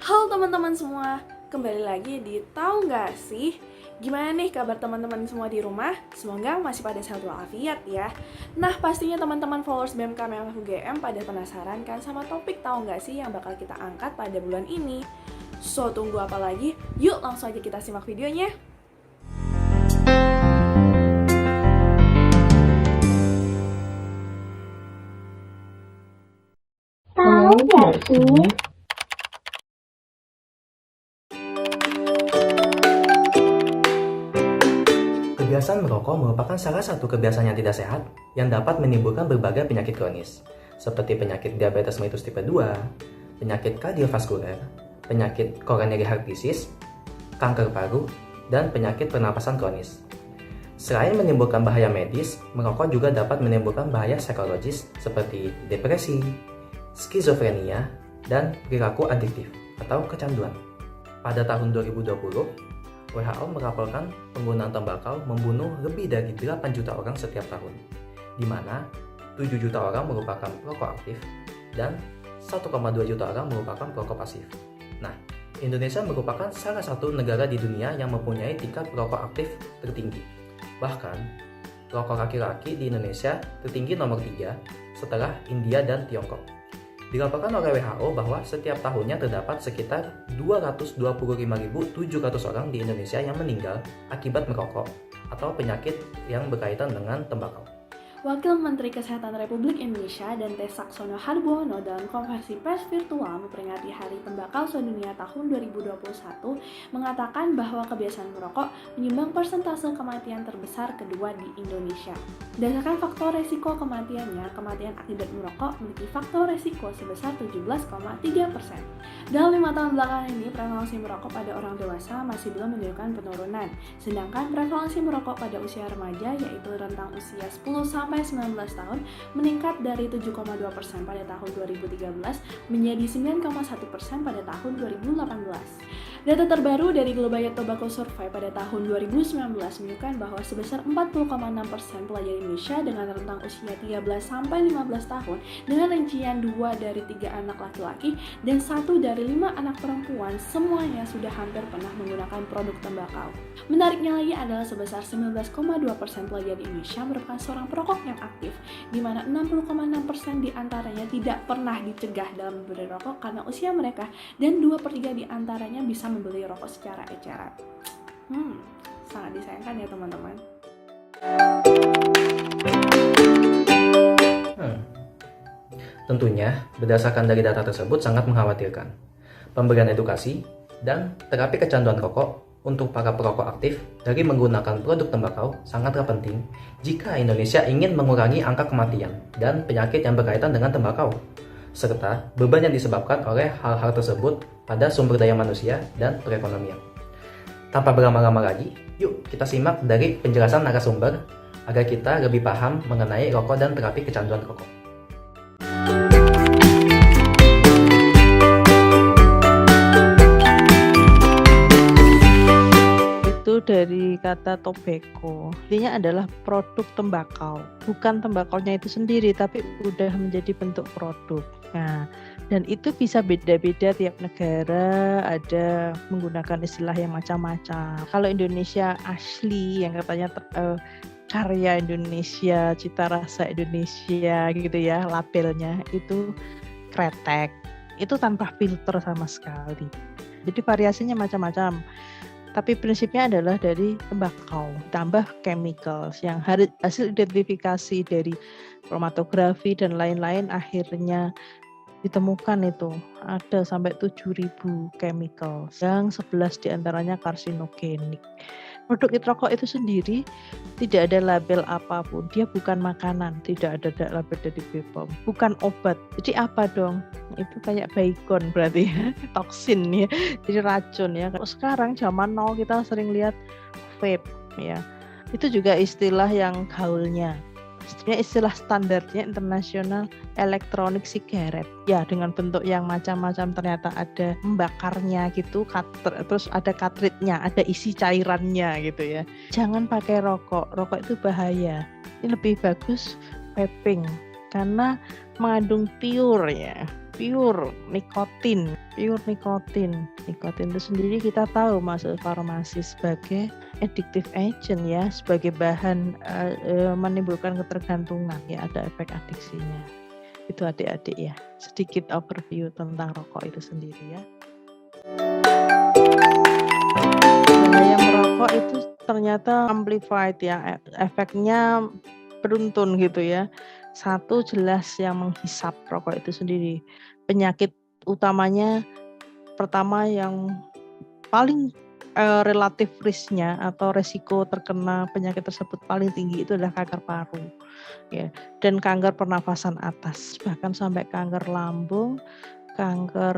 Halo teman-teman semua, kembali lagi di Tahu Nggak Sih? Gimana nih kabar teman-teman semua di rumah? Semoga masih pada sehat walafiat ya. Nah, pastinya teman-teman followers BMK Menlu UGM pada penasaran kan sama topik Tahu Nggak Sih yang bakal kita angkat pada bulan ini. So, tunggu apa lagi? Yuk langsung aja kita simak videonya. Tahu nggak sih? Kebiasaan merokok merupakan salah satu kebiasaan yang tidak sehat yang dapat menimbulkan berbagai penyakit kronis, seperti penyakit diabetes mellitus tipe 2, penyakit kardiovaskuler, penyakit coronary heart disease, kanker paru, dan penyakit pernapasan kronis. Selain menimbulkan bahaya medis, merokok juga dapat menimbulkan bahaya psikologis seperti depresi, skizofrenia, dan perilaku adiktif atau kecanduan. Pada tahun 2020, WHO melaporkan penggunaan tembakau membunuh lebih dari 8 juta orang setiap tahun, di mana 7 juta orang merupakan perokok aktif dan 1,2 juta orang merupakan perokok pasif. Nah, Indonesia merupakan salah satu negara di dunia yang mempunyai tingkat perokok aktif tertinggi. Bahkan, perokok laki-laki di Indonesia tertinggi nomor 3 setelah India dan Tiongkok. Dilaporkan oleh WHO bahwa setiap tahunnya terdapat sekitar 225.700 orang di Indonesia yang meninggal akibat merokok atau penyakit yang berkaitan dengan tembakau. Wakil Menteri Kesehatan Republik Indonesia Dante Saxono Harbuono dalam konferensi pers virtual memperingati Hari Tembakau Sedunia tahun 2021 mengatakan bahwa kebiasaan merokok menyumbang persentase kematian terbesar kedua di Indonesia. Berdasarkan faktor resiko kematiannya, kematian akibat merokok memiliki faktor resiko sebesar 17,3%. Dalam 5 tahun belakangan ini, prevalensi merokok pada orang dewasa masih belum menunjukkan penurunan, sedangkan prevalensi merokok pada usia remaja yaitu rentang usia 10-19 tahun meningkat dari 7,2% pada tahun 2013 menjadi 9,1% pada tahun 2018. Data terbaru dari Global Tobacco Survey pada tahun 2019 menunjukkan bahwa sebesar 40,6% pelajar Indonesia dengan rentang usia 13-15 tahun dengan rincian 2 dari 3 anak laki-laki dan 1 dari 5 anak perempuan semuanya sudah hampir pernah menggunakan produk tembakau. Menariknya lagi adalah sebesar 19,2% pelajar di Indonesia merupakan seorang perokok yang aktif, di mana 60,6% di antaranya tidak pernah dicegah dalam membeli rokok karena usia mereka dan 2/3 di antaranya bisa membeli rokok secara eceran. Sangat disayangkan ya teman-teman. Tentunya, berdasarkan dari data tersebut sangat mengkhawatirkan. Pemberian edukasi dan terapi kecanduan rokok untuk para perokok aktif dari menggunakan produk tembakau sangatlah penting jika Indonesia ingin mengurangi angka kematian dan penyakit yang berkaitan dengan tembakau, serta beban yang disebabkan oleh hal-hal tersebut pada sumber daya manusia dan perekonomian. Tanpa berlama-lama lagi, yuk kita simak dari penjelasan narasumber agar kita lebih paham mengenai rokok dan terapi kecanduan rokok. Dari kata tobacco, artinya adalah produk tembakau, bukan tembakaunya itu sendiri, tapi udah menjadi bentuk produk. Nah, dan itu bisa beda-beda tiap negara, ada menggunakan istilah yang macam-macam. Kalau Indonesia asli yang katanya karya Indonesia, cita rasa Indonesia gitu ya, labelnya itu kretek, itu tanpa filter sama sekali. Jadi variasinya macam-macam. Tapi prinsipnya adalah dari tembakau, tambah chemicals yang hasil identifikasi dari kromatografi dan lain-lain akhirnya ditemukan itu ada sampai 7.000 chemicals yang 11 diantaranya karsinogenik. Produk rokok itu sendiri tidak ada label apapun, dia bukan makanan, tidak ada label dari BPOM, bukan obat. Jadi apa dong? Itu kayak baygon berarti ya, toksin ya, jadi racun ya. Kalau sekarang zaman now kita sering lihat vape ya, itu juga istilah yang gaulnya. Sebenarnya istilah standarnya internasional elektronik sigaret ya, dengan bentuk yang macam-macam, ternyata ada membakarnya gitu, terus ada cartridge-nya, ada isi cairannya gitu ya. Jangan pakai rokok itu bahaya. Ini lebih bagus vaping karena mengandung pure ya, pure nikotin. Nikotin itu sendiri kita tahu masuk farmasi sebagai addictive agent ya, sebagai bahan menimbulkan ketergantungan ya, ada efek adiksinya. Itu adik-adik ya, sedikit overview tentang rokok itu sendiri ya. Bahaya merokok itu ternyata amplified ya, efeknya beruntun gitu ya. Satu jelas yang menghisap rokok itu sendiri. Penyakit utamanya pertama yang paling relatif risknya atau resiko terkena penyakit tersebut paling tinggi itu adalah kanker paru ya, dan kanker pernafasan atas, bahkan sampai kanker lambung, kanker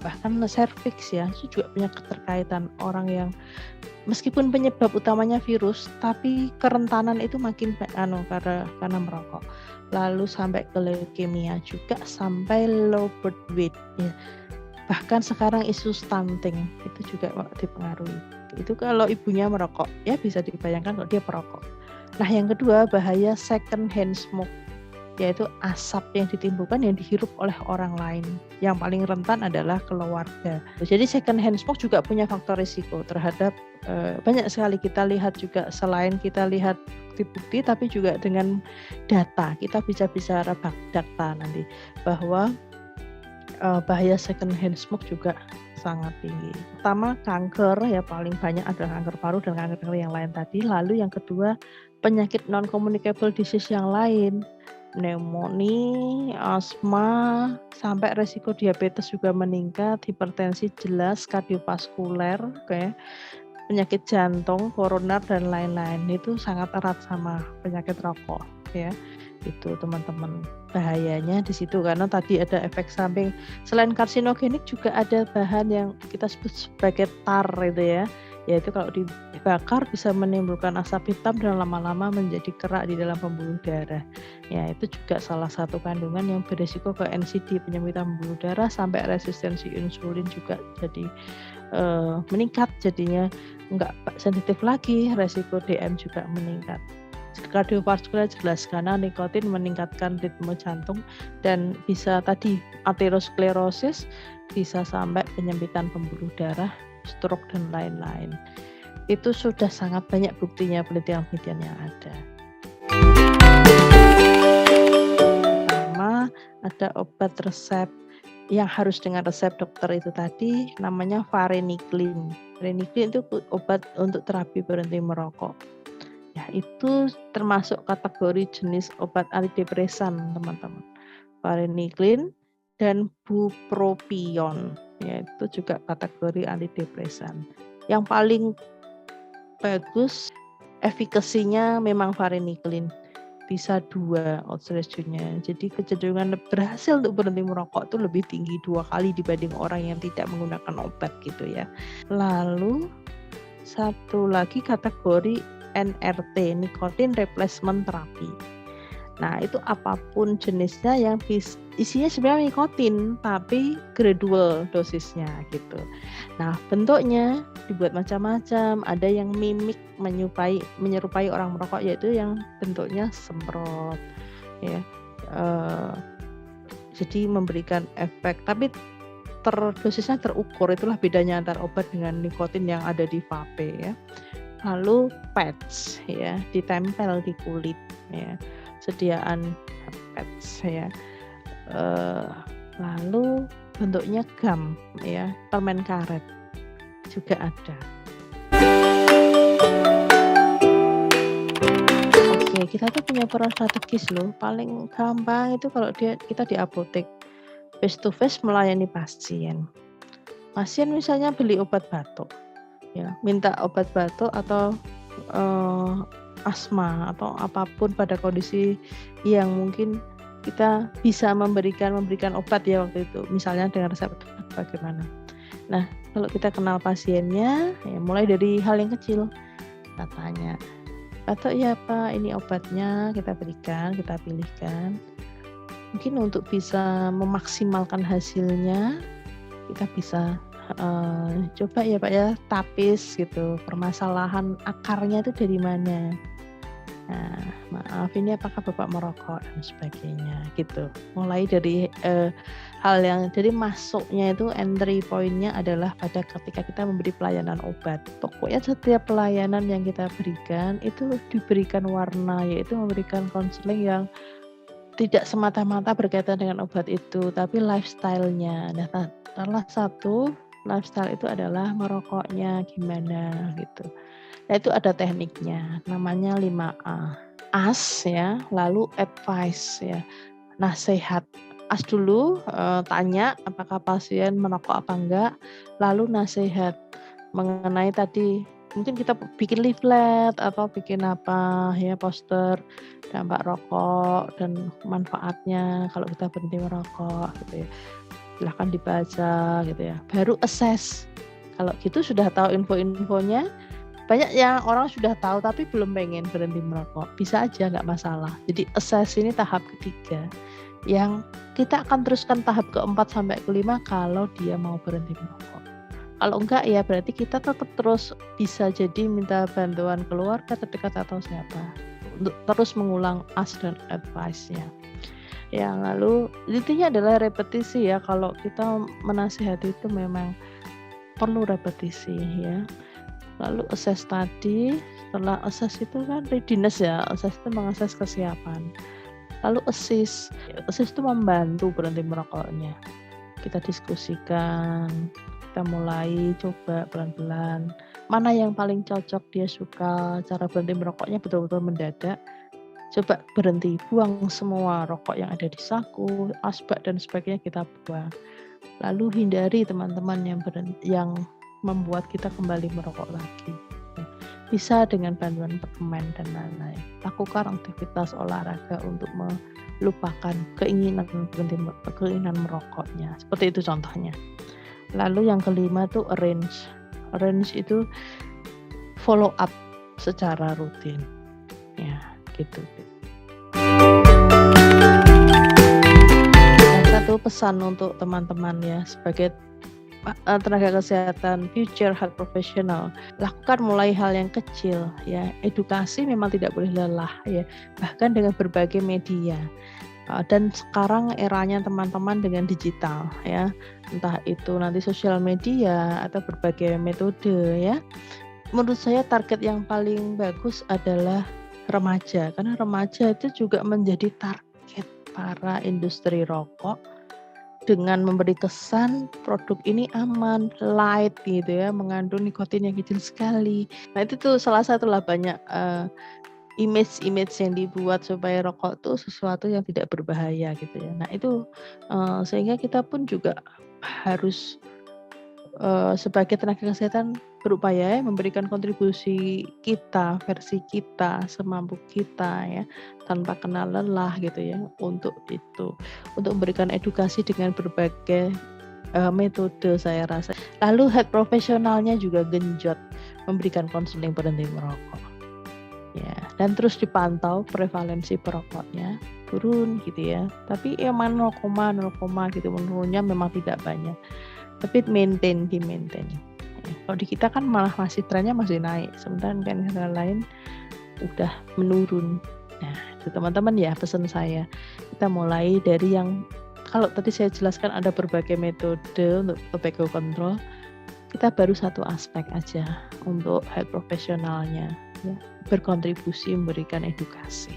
bahkan serviks ya, itu juga punya keterkaitan. Orang yang meskipun penyebab utamanya virus, tapi kerentanan itu makin karena merokok. Lalu sampai ke leukemia juga, sampai low birth weight ya. Bahkan sekarang isu stunting itu juga dipengaruhi. Itu kalau ibunya merokok, ya bisa dibayangkan kalau dia perokok. Nah, yang kedua bahaya second hand smoke, yaitu asap yang ditimbulkan yang dihirup oleh orang lain. Yang paling rentan adalah keluarga. Jadi second hand smoke juga punya faktor risiko terhadap banyak sekali. Kita lihat juga, selain kita lihat bukti-bukti, tapi juga dengan data kita bisa bicara data nanti bahwa bahaya second hand smoke juga sangat tinggi. Pertama kanker ya, paling banyak adalah kanker paru dan kanker yang lain tadi. Lalu yang kedua penyakit non communicable disease yang lain, pneumonia, asma, sampai resiko diabetes juga meningkat, hipertensi jelas, kardiovaskuler, kayak penyakit jantung, koroner dan lain-lain. Itu sangat erat sama penyakit rokok ya. Itu teman-teman bahayanya di situ, karena tadi ada efek samping. Selain karsinogenik juga ada bahan yang kita sebut sebagai tar itu ya, yaitu kalau dibakar bisa menimbulkan asap hitam dan lama-lama menjadi kerak di dalam pembuluh darah ya. Itu juga salah satu kandungan yang beresiko ke NCD, penyempitan pembuluh darah, sampai resistensi insulin juga jadi meningkat, jadinya nggak sensitif lagi, resiko DM juga meningkat. Kardiovaskuler jelas, karena nikotin meningkatkan ritme jantung dan bisa tadi aterosklerosis, bisa sampai penyempitan pembuluh darah, stroke dan lain-lain. Itu sudah sangat banyak buktinya, penelitian-penelitian yang ada. Pertama, ada obat resep yang harus dengan resep dokter itu tadi, namanya varenicline. Varenicline itu obat untuk terapi berhenti merokok. Ya, itu termasuk kategori jenis obat antidepresan, teman-teman. Varenicline dan bupropion, ya, itu juga kategori antidepresan. Yang paling bagus efikasinya memang varenicline, bisa 2 odds ratio-nya. Jadi kecenderungan berhasil untuk berhenti merokok itu lebih tinggi 2 kali dibanding orang yang tidak menggunakan obat gitu ya. Lalu satu lagi kategori NRT, nicotine replacement therapy. Nah, itu apapun jenisnya yang isinya sebenarnya nikotin tapi gradual dosisnya gitu. Nah, bentuknya dibuat macam-macam. Ada yang mimik menyerupai orang merokok, yaitu yang bentuknya semprot ya. Jadi memberikan efek, tapi dosisnya terukur. Itulah bedanya antara obat dengan nikotin yang ada di vape ya. Lalu patch ya, ditempel di kulit ya, sediaan patch ya. Lalu bentuknya gum ya, permen karet juga ada. Oke, kita tuh punya peran strategis loh. Paling gampang itu kalau kita di apotek face to face melayani pasien. Pasien misalnya beli obat batuk ya, minta obat batuk atau asma atau apapun pada kondisi yang mungkin kita bisa memberikan obat ya waktu itu, misalnya dengan resep bagaimana. Nah, kalau kita kenal pasiennya ya, mulai dari hal yang kecil, kita tanya, batuk ya Pak, ini obatnya, kita berikan, kita pilihkan. Mungkin untuk bisa memaksimalkan hasilnya, kita bisa coba ya Pak ya, tapis gitu, permasalahan akarnya itu dari mana Nah, maaf ini apakah Bapak merokok dan sebagainya gitu. Mulai dari hal yang jadi masuknya itu entry point-nya adalah pada ketika kita memberi pelayanan obat. Pokoknya setiap pelayanan yang kita berikan itu diberikan warna, yaitu memberikan konseling yang tidak semata-mata berkaitan dengan obat itu, tapi lifestyle-nya. Nah, salah satu lifestyle itu adalah merokoknya gimana gitu. Nah, itu ada tekniknya, namanya 5A. As ya, lalu advice ya, nasihat. As dulu tanya apakah pasien merokok apa enggak, lalu nasihat mengenai tadi mungkin kita bikin leaflet atau bikin apa ya, poster dampak rokok dan manfaatnya kalau kita berhenti merokok gitu ya. Silahkan dibaca gitu ya. Baru assess. Kalau gitu sudah tahu info-infonya. Banyak yang orang sudah tahu tapi belum pengen berhenti merokok. Bisa aja, nggak masalah. Jadi assess ini tahap ketiga. Yang kita akan teruskan tahap keempat sampai kelima kalau dia mau berhenti merokok. Kalau enggak ya berarti kita tetap terus bisa jadi minta bantuan keluarga terdekat atau siapa. Untuk terus mengulang as dan advice-nya. Ya, lalu intinya adalah repetisi ya. Kalau kita menasihati itu memang perlu repetisi ya. Lalu assess tadi, setelah assess itu kan readiness ya, assess itu mengakses kesiapan. Lalu assist itu membantu berhenti merokoknya. Kita diskusikan, kita mulai coba pelan-pelan, mana yang paling cocok dia suka, cara berhenti merokoknya betul-betul mendadak. Coba berhenti, buang semua rokok yang ada di saku, asbak dan sebagainya kita buang. Lalu hindari teman-teman yang membuat kita kembali merokok lagi. Bisa dengan bantuan permen dan lain-lain. Lakukan aktivitas olahraga untuk melupakan keinginan merokoknya. Seperti itu contohnya. Lalu yang kelima itu arrange. Arrange itu follow up secara rutin. Ya, gitu. Satu pesan untuk teman-teman ya, sebagai tenaga kesehatan future health professional, lakukan mulai hal yang kecil ya. Edukasi memang tidak boleh lelah ya, bahkan dengan berbagai media. Dan sekarang eranya teman-teman dengan digital ya, entah itu nanti sosial media atau berbagai metode ya. Menurut saya target yang paling bagus adalah remaja, karena remaja itu juga menjadi target para industri rokok dengan memberi kesan produk ini aman, light gitu ya, mengandung nikotin yang kecil sekali. Nah itu tuh salah satu lah banyak image yang dibuat supaya rokok tuh sesuatu yang tidak berbahaya gitu ya. Nah itu sehingga kita pun juga harus sebagai tenaga kesehatan berupaya ya, memberikan kontribusi kita, versi kita, semampu kita ya, tanpa kenal lelah gitu ya, untuk memberikan edukasi dengan berbagai metode saya rasa. Lalu health profesionalnya juga genjot memberikan konseling berhenti merokok. Ya, dan terus dipantau prevalensi perokoknya turun gitu ya. Tapi emang 0,0 gitu, menurunnya memang tidak banyak. Tapi di maintain. Kalau di kita kan malah masih trennya masih naik, sementara negara lain udah menurun. Nah, itu teman-teman ya pesan saya. Kita mulai dari yang kalau tadi saya jelaskan ada berbagai metode untuk tobacco control. Kita baru satu aspek aja untuk health profesionalnya ya, berkontribusi memberikan edukasi.